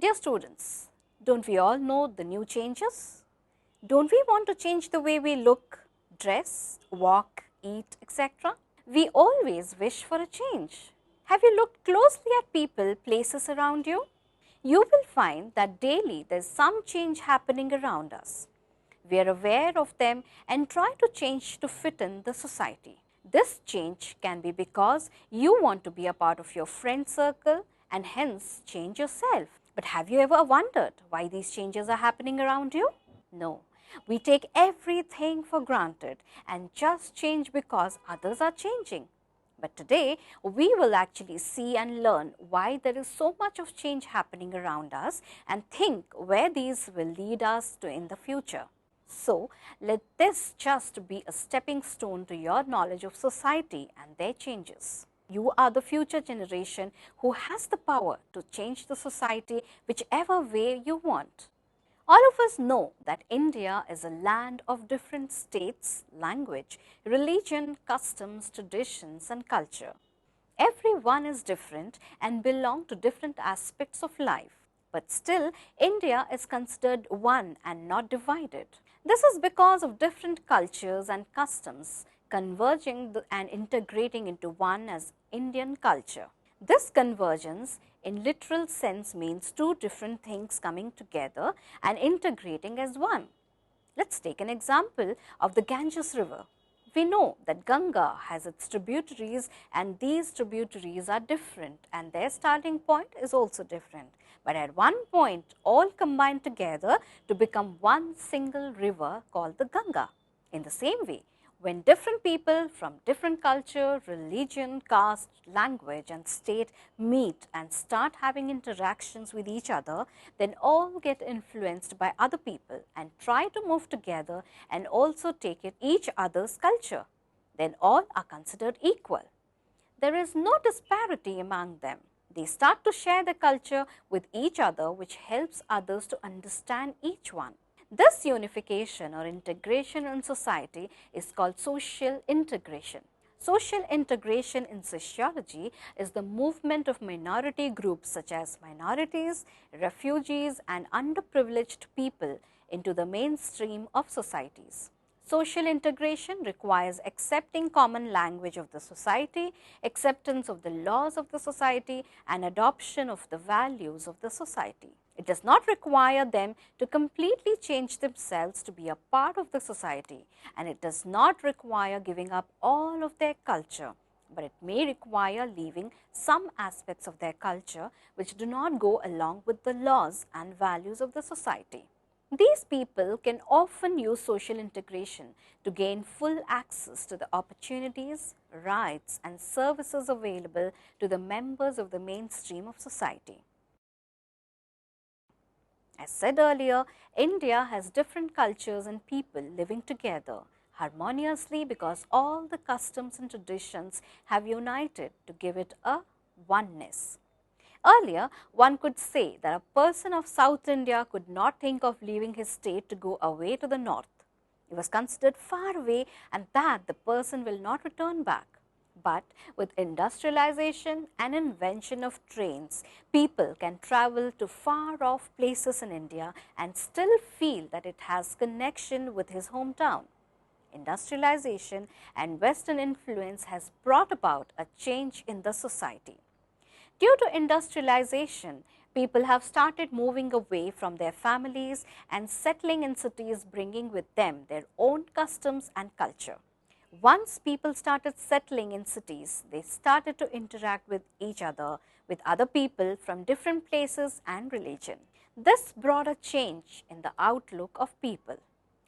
Dear students, don't we all know the new changes? Don't we want to change the way we look, dress, walk, eat, etc.? We always wish for a change. Have you looked closely at people, places around you? You will find that daily there is some change happening around us. We are aware of them and try to change to fit in the society. This change can be because you want to be a part of your friend circle and hence change yourself. But have you ever wondered why these changes are happening around you? No. We take everything for granted and just change because others are changing. But today, we will actually see and learn why there is so much of change happening around us and think where these will lead us to in the future. So, let this just be a stepping stone to your knowledge of society and their changes. You are the future generation who has the power to change the society whichever way you want. All of us know that India is a land of different states, language, religion, customs, traditions and culture. Everyone is different and belong to different aspects of life. But still, India is considered one and not divided. This is because of different cultures and customs converging and integrating into one as Indian culture. This convergence in literal sense means two different things coming together and integrating as one. Let's take an example of the Ganges river. We know that Ganga has its tributaries and these tributaries are different and their starting point is also different. But at one point all combine together to become one single river called the Ganga. In the same way, when different people from different culture, religion, caste, language and state meet and start having interactions with each other, then all get influenced by other people and try to move together and also take it each other's culture. Then all are considered equal. There is no disparity among them. They start to share their culture with each other, which helps others to understand each one. This unification or integration in society is called social integration. Social integration in sociology is the movement of minority groups such as minorities, refugees and underprivileged people into the mainstream of societies. Social integration requires accepting common language of the society, acceptance of the laws of the society and adoption of the values of the society. It does not require them to completely change themselves to be a part of the society, and it does not require giving up all of their culture, but it may require leaving some aspects of their culture which do not go along with the laws and values of the society. These people can often use social integration to gain full access to the opportunities, rights and services available to the members of the mainstream of society. As said earlier, India has different cultures and people living together harmoniously because all the customs and traditions have united to give it a oneness. Earlier, one could say that a person of South India could not think of leaving his state to go away to the north. It was considered far away and that the person will not return back. But with industrialization and invention of trains, people can travel to far off places in India and still feel that it has connection with his hometown. Industrialization and Western influence has brought about a change in the society. Due to industrialization, people have started moving away from their families and settling in cities, bringing with them their own customs and culture. Once people started settling in cities, they started to interact with each other, with other people from different places and religion. This brought a change in the outlook of people.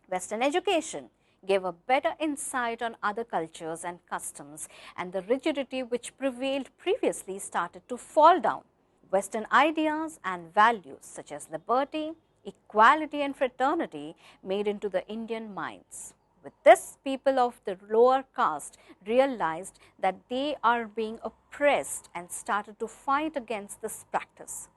Western education gave a better insight on other cultures and customs, and the rigidity which prevailed previously started to fall down. Western ideas and values such as liberty, equality and fraternity made into the Indian minds. With this, people of the lower caste realized that they are being oppressed and started to fight against this practice.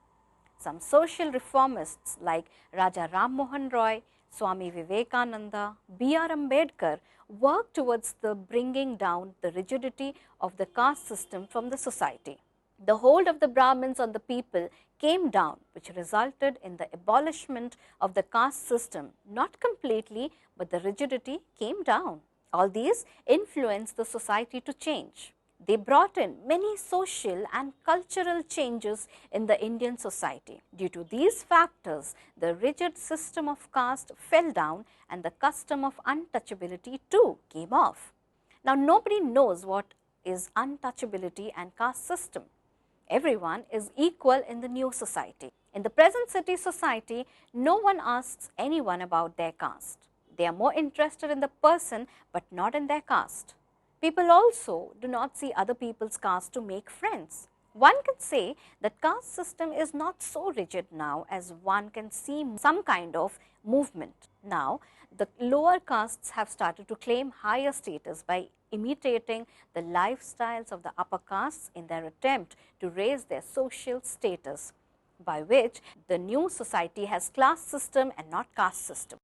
Some social reformists like Raja Ram Mohan Roy, Swami Vivekananda, B.R. Ambedkar worked towards the bringing down the rigidity of the caste system from the society. The hold of the Brahmins on the people came down, which resulted in the abolishment of the caste system. Not completely, but the rigidity came down. All these influenced the society to change. They brought in many social and cultural changes in the Indian society. Due to these factors, the rigid system of caste fell down and the custom of untouchability too came off. Now, nobody knows what is untouchability and caste system. Everyone is equal in the new society. In the present city society, no one asks anyone about their caste. They are more interested in the person but not in their caste. People also do not see other people's caste to make friends. One can say that caste system is not so rigid now, as one can see some kind of movement. Now, the lower castes have started to claim higher status by imitating the lifestyles of the upper castes in their attempt to raise their social status, by which the new society has class system and not caste system.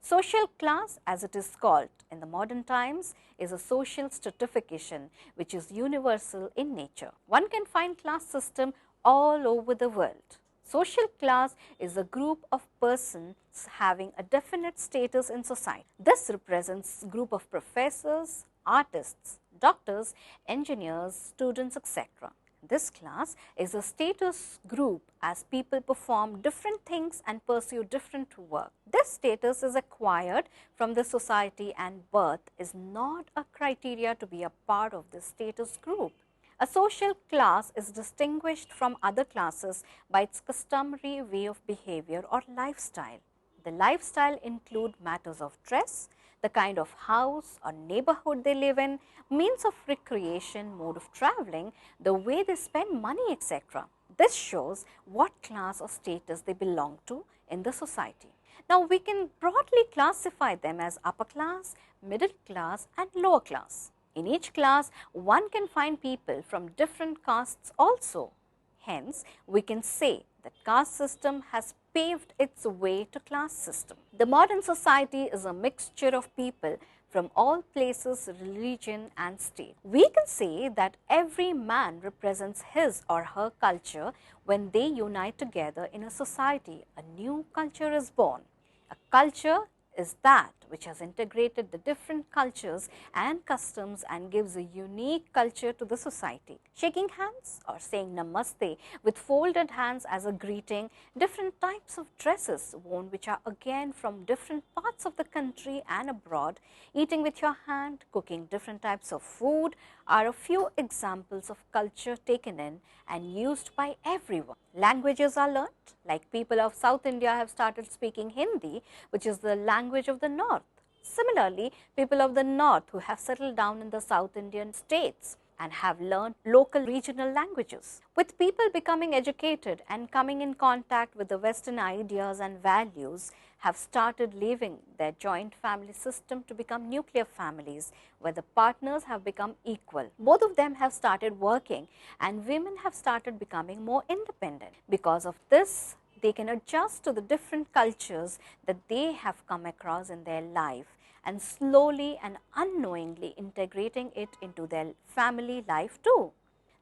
Social class, as it is called in the modern times, is a social stratification which is universal in nature. One can find class system all over the world. Social class is a group of persons having a definite status in society. This represents a group of professors, artists, doctors, engineers, students, etc. This class is a status group as people perform different things and pursue different work. This status is acquired from the society and birth is not a criteria to be a part of this status group. A social class is distinguished from other classes by its customary way of behavior or lifestyle. The lifestyle include matters of dress, the kind of house or neighborhood they live in, means of recreation, mode of traveling, the way they spend money, etc. This shows what class or status they belong to in the society. Now, we can broadly classify them as upper class, middle class and lower class. In each class, one can find people from different castes also. Hence, we can say that caste system has paved its way to class system. The modern society is a mixture of people from all places, religion and state. We can say that every man represents his or her culture. When they unite together in a society, a new culture is born. A culture is that which has integrated the different cultures and customs and gives a unique culture to the society. Shaking hands or saying namaste with folded hands as a greeting, different types of dresses worn which are again from different parts of the country and abroad, eating with your hand, cooking different types of food are a few examples of culture taken in and used by everyone. Languages are learnt, like people of South India have started speaking Hindi, which is the language of the North. Similarly, people of the North who have settled down in the South Indian states and have learned local regional languages. With people becoming educated and coming in contact with the Western ideas and values, have started leaving their joint family system to become nuclear families, where the partners have become equal. Both of them have started working and women have started becoming more independent. Because of this, they can adjust to the different cultures that they have come across in their life and slowly and unknowingly integrating it into their family life too.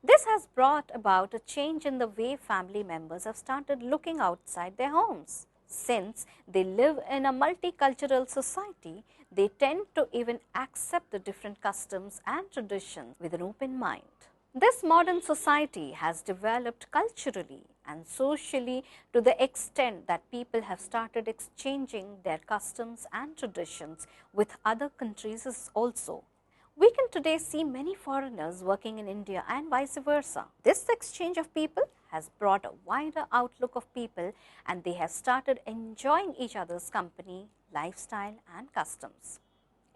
This has brought about a change in the way family members have started looking outside their homes. Since they live in a multicultural society, they tend to even accept the different customs and traditions with an open mind. This modern society has developed culturally and socially to the extent that people have started exchanging their customs and traditions with other countries also. We can today see many foreigners working in India and vice versa. This exchange of people has brought a wider outlook of people and they have started enjoying each other's company, lifestyle and customs.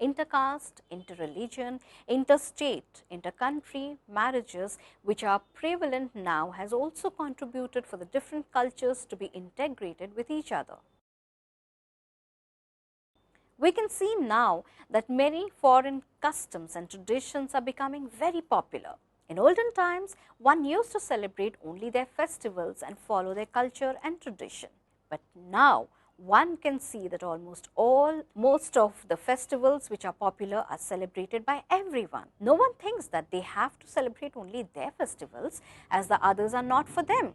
Intercaste, interreligion, interstate, intercountry marriages which are prevalent now has also contributed for the different cultures to be integrated with each other. We can see now that many foreign customs and traditions are becoming very popular. In olden times, one used to celebrate only their festivals and follow their culture and tradition. But now, one can see that most of the festivals which are popular are celebrated by everyone. No one thinks that they have to celebrate only their festivals as the others are not for them.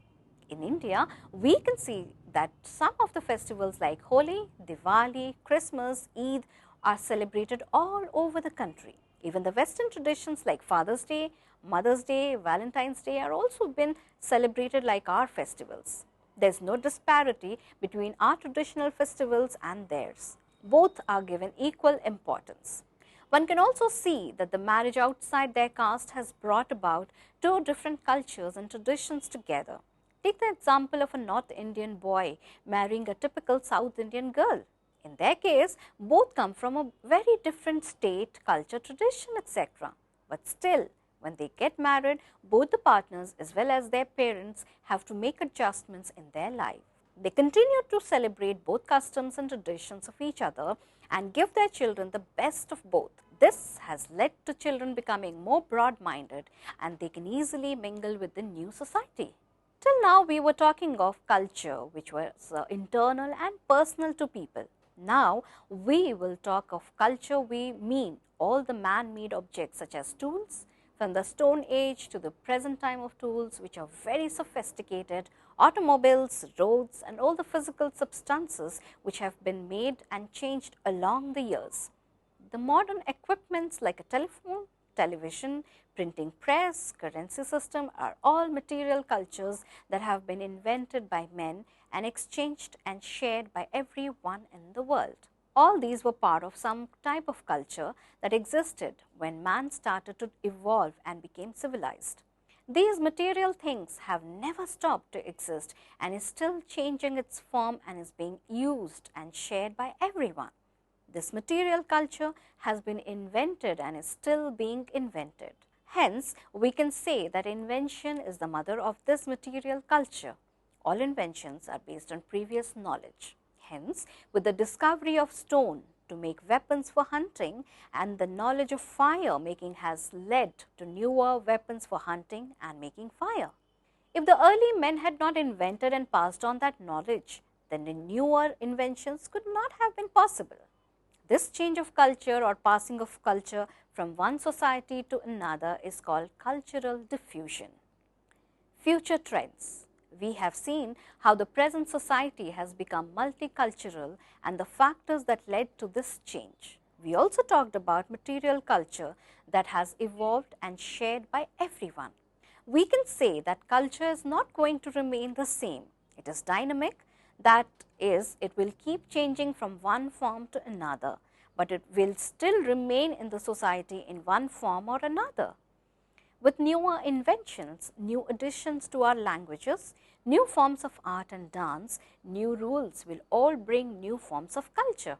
In India, we can see that some of the festivals like Holi, Diwali, Christmas, Eid are celebrated all over the country. Even the Western traditions like Father's Day, Mother's Day, Valentine's Day are also been celebrated like our festivals. There is no disparity between our traditional festivals and theirs. Both are given equal importance. One can also see that the marriage outside their caste has brought about two different cultures and traditions together. Take the example of a North Indian boy marrying a typical South Indian girl. In their case, both come from a very different state, culture, tradition, etc. But still, when they get married, both the partners as well as their parents have to make adjustments in their life. They continue to celebrate both customs and traditions of each other and give their children the best of both. This has led to children becoming more broad-minded and they can easily mingle with the new society. Till now, we were talking of culture, which was internal and personal to people. Now, we will talk of culture, we mean all the man-made objects such as tools, from the Stone Age to the present time of tools which are very sophisticated, automobiles, roads and all the physical substances which have been made and changed along the years. The modern equipments like a telephone, television, printing press, currency system are all material cultures that have been invented by men and exchanged and shared by everyone in the world. All these were part of some type of culture that existed when man started to evolve and became civilized. These material things have never stopped to exist and is still changing its form and is being used and shared by everyone. This material culture has been invented and is still being invented. Hence, we can say that invention is the mother of this material culture. All inventions are based on previous knowledge. Hence, with the discovery of stone to make weapons for hunting and the knowledge of fire making has led to newer weapons for hunting and making fire. If the early men had not invented and passed on that knowledge, then the newer inventions could not have been possible. This change of culture or passing of culture from one society to another is called cultural diffusion. Future trends. We have seen how the present society has become multicultural and the factors that led to this change. We also talked about material culture that has evolved and shared by everyone. We can say that culture is not going to remain the same. It is dynamic, that is, it will keep changing from one form to another, but it will still remain in the society in one form or another. With newer inventions, new additions to our languages, new forms of art and dance, new rules will all bring new forms of culture.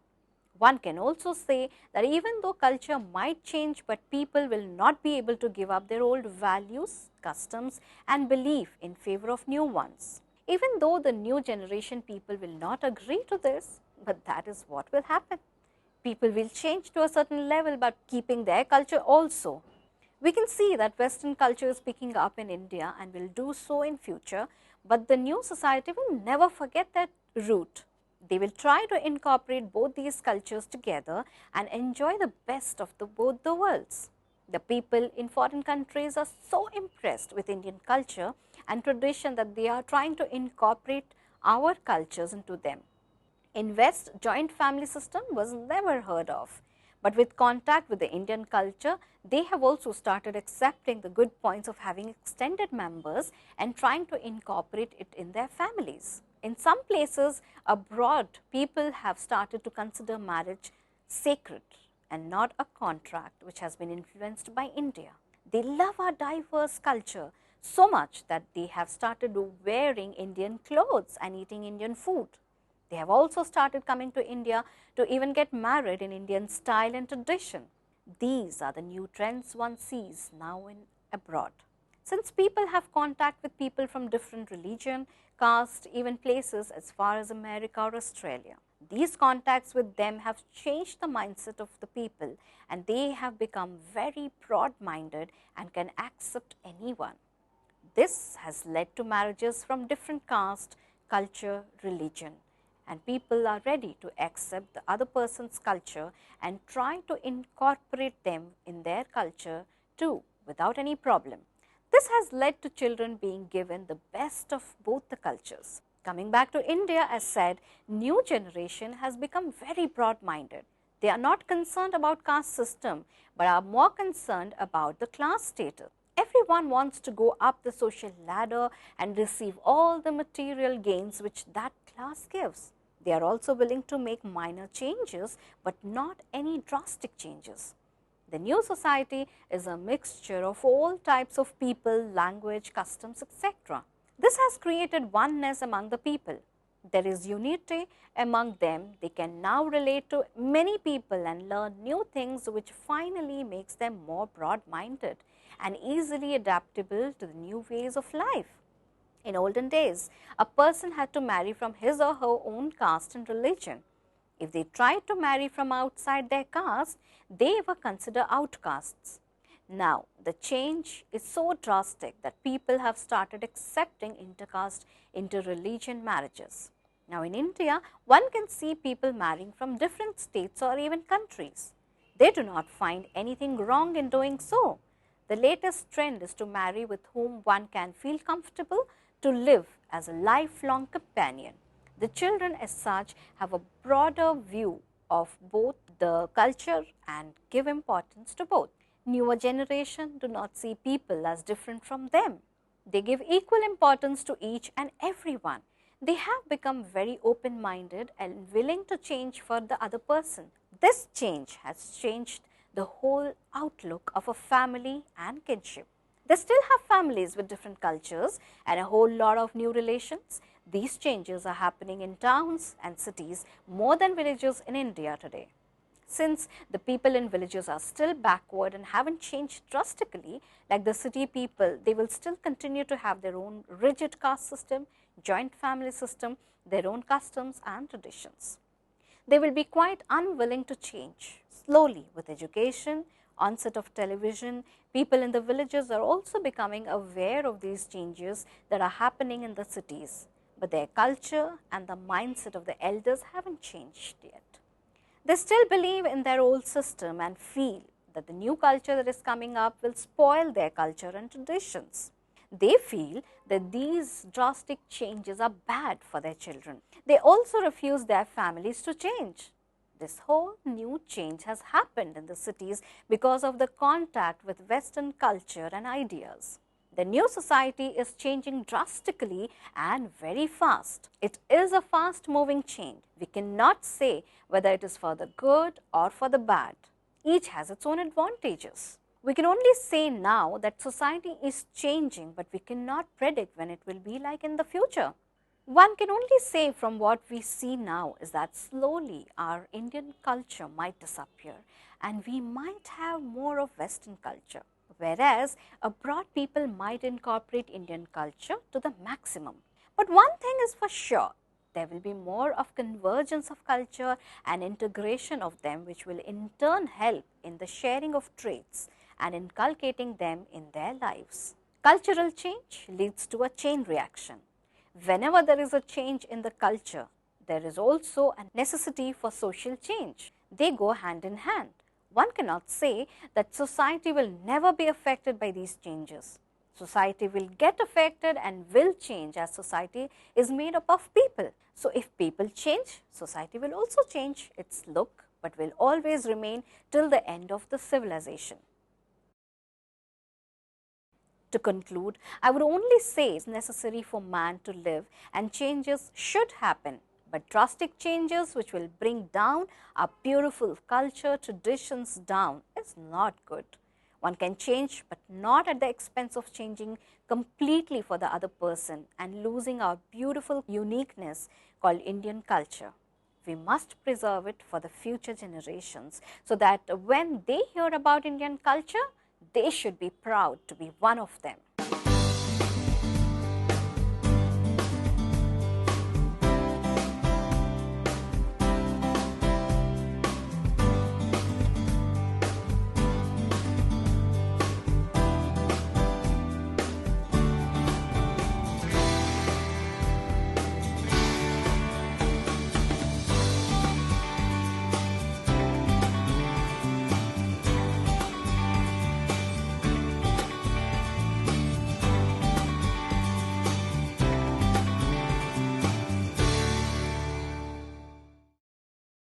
One can also say that even though culture might change, but people will not be able to give up their old values, customs and belief in favor of new ones. Even though the new generation people will not agree to this, but that is what will happen. People will change to a certain level but keeping their culture also. We can see that Western culture is picking up in India and will do so in future, but the new society will never forget that root. They will try to incorporate both these cultures together and enjoy the best of both the worlds. The people in foreign countries are so impressed with Indian culture and tradition that they are trying to incorporate our cultures into them. In West, joint family system was never heard of. But with contact with the Indian culture, they have also started accepting the good points of having extended members and trying to incorporate it in their families. In some places abroad, people have started to consider marriage sacred and not a contract which has been influenced by India. They love our diverse culture so much that they have started wearing Indian clothes and eating Indian food. They have also started coming to India to even get married in Indian style and tradition. These are the new trends one sees now in abroad. Since people have contact with people from different religion, caste, even places as far as America or Australia, these contacts with them have changed the mindset of the people and they have become very broad-minded and can accept anyone. This has led to marriages from different caste, culture, religion. and people are ready to accept the other person's culture and try to incorporate them in their culture too without any problem. This has led to children being given the best of both the cultures. Coming back to India, as said, new generation has become very broad-minded. They are not concerned about caste system, but are more concerned about the class status. Everyone wants to go up the social ladder and receive all the material gains which that class gives. They are also willing to make minor changes, but not any drastic changes. The new society is a mixture of all types of people, language, customs, etc. This has created oneness among the people. There is unity among them. They can now relate to many people and learn new things, which finally makes them more broad-minded and easily adaptable to the new ways of life. In olden days, a person had to marry from his or her own caste and religion. If they tried to marry from outside their caste, they were considered outcasts. Now, the change is so drastic that people have started accepting intercaste, interreligion marriages. Now, in India, one can see people marrying from different states or even countries. They do not find anything wrong in doing so. The latest trend is to marry with whom one can feel comfortable to live as a lifelong companion. The children as such have a broader view of both the culture and give importance to both. Newer generation do not see people as different from them. They give equal importance to each and everyone. They have become very open-minded and willing to change for the other person. This change has changed the whole outlook of a family and kinship. They still have families with different cultures and a whole lot of new relations. These changes are happening in towns and cities more than villages in India today. Since the people in villages are still backward and haven't changed drastically like the city people, they will still continue to have their own rigid caste system, joint family system, their own customs and traditions. They will be quite unwilling to change. Slowly, with education, onset of television, people in the villages are also becoming aware of these changes that are happening in the cities. But their culture and the mindset of the elders haven't changed yet. They still believe in their old system and feel that the new culture that is coming up will spoil their culture and traditions. They feel that these drastic changes are bad for their children. They also refuse their families to change. This whole new change has happened in the cities because of the contact with Western culture and ideas. The new society is changing drastically and very fast. It is a fast moving change. We cannot say whether it is for the good or for the bad. Each has its own advantages. We can only say now that society is changing, but we cannot predict when it will be like in the future. One can only say from what we see now is that slowly our Indian culture might disappear and we might have more of Western culture, whereas abroad people might incorporate Indian culture to the maximum. But one thing is for sure, there will be more of convergence of culture and integration of them, which will in turn help in the sharing of traits and inculcating them in their lives. Cultural change leads to a chain reaction. Whenever there is a change in the culture, there is also a necessity for social change. They go hand in hand. One cannot say that society will never be affected by these changes. Society will get affected and will change as society is made up of people. So, if people change, society will also change its look, but will always remain till the end of the civilization. To conclude, I would only say it is necessary for man to live and changes should happen, but drastic changes which will bring down our beautiful culture, traditions down is not good. One can change, but not at the expense of changing completely for the other person and losing our beautiful uniqueness called Indian culture. We must preserve it for the future generations so that when they hear about Indian culture, they should be proud to be one of them.